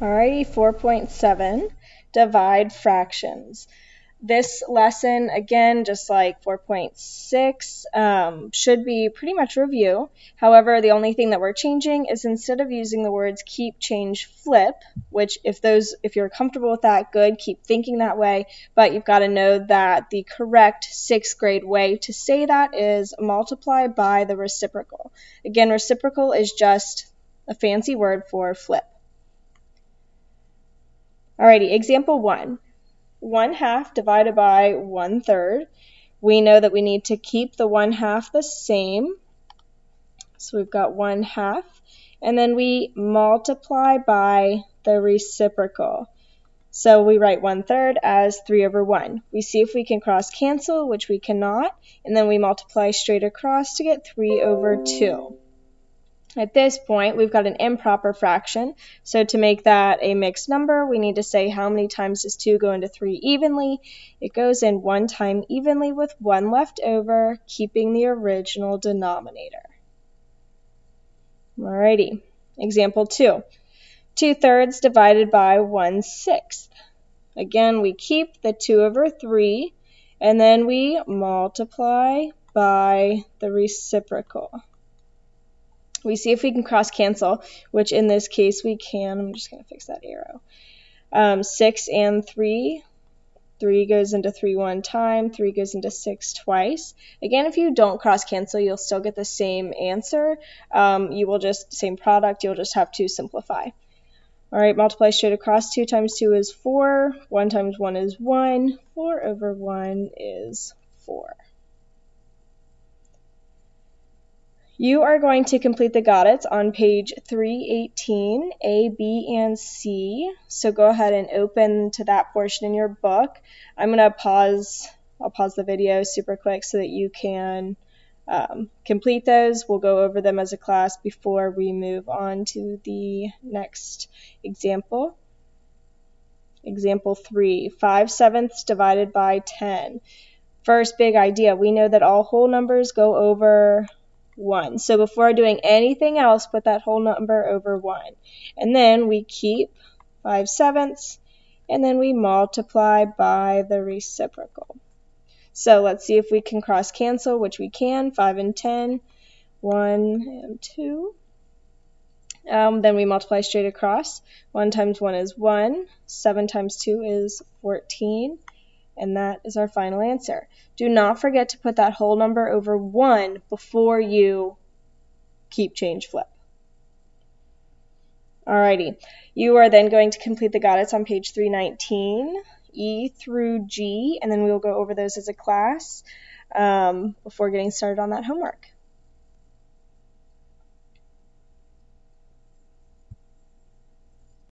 Alrighty, 4.7, divide fractions. This lesson, again, just like 4.6, should be pretty much review. However, the only thing that we're changing is instead of using the words keep, change, flip, which if you're comfortable with that, good, keep thinking that way, but you've got to know that the correct 6th grade way to say that is multiply by the reciprocal. Again, reciprocal is just a fancy word for flip. Alrighty, example 1. 1/2 divided by 1/3. We know that we need to keep the 1/2 the same. So we've got 1/2. And then we multiply by the reciprocal. So we write 1/3 as 3/1. We see if we can cross cancel, which we cannot. And then we multiply straight across to get 3/2. At this point, we've got an improper fraction, so to make that a mixed number, we need to say how many times does 2 go into 3 evenly. It goes in 1 time evenly with 1 left over, keeping the original denominator. Alrighty, example 2. 2/3 divided by 1/6. Again, we keep the 2/3, and then we multiply by the reciprocal. We see if we can cross cancel, which in this case we can. I'm just going to fix that arrow. 6 and 3. 3 goes into 3 one time. 3 goes into 6 twice. Again, if you don't cross cancel, you'll still get the same answer. Same product. You'll just have to simplify. All right, multiply straight across. 2 times 2 is 4. 1 times 1 is 1. 4/1 is 4. You are going to complete the got it's on page 318, A, B, and C. So go ahead and open to that portion in your book. I'm going to pause the video super quick so that you can complete those. We'll go over them as a class before we move on to the next example. Example 3, 5/7 divided by 10. First big idea, we know that all whole numbers go over 1. So before doing anything else, put that whole number over 1. And then we keep 5/7, and then we multiply by the reciprocal. So let's see if we can cross cancel, which we can. 5 and 10, 1 and 2. Then we multiply straight across. 1 times 1 is 1. 7 times 2 is 14. And that is our final answer. Do not forget to put that whole number over 1 before you keep, change, flip. Alrighty, you are then going to complete the got it's on page 319, E through G, and then we will go over those as a class before getting started on that homework.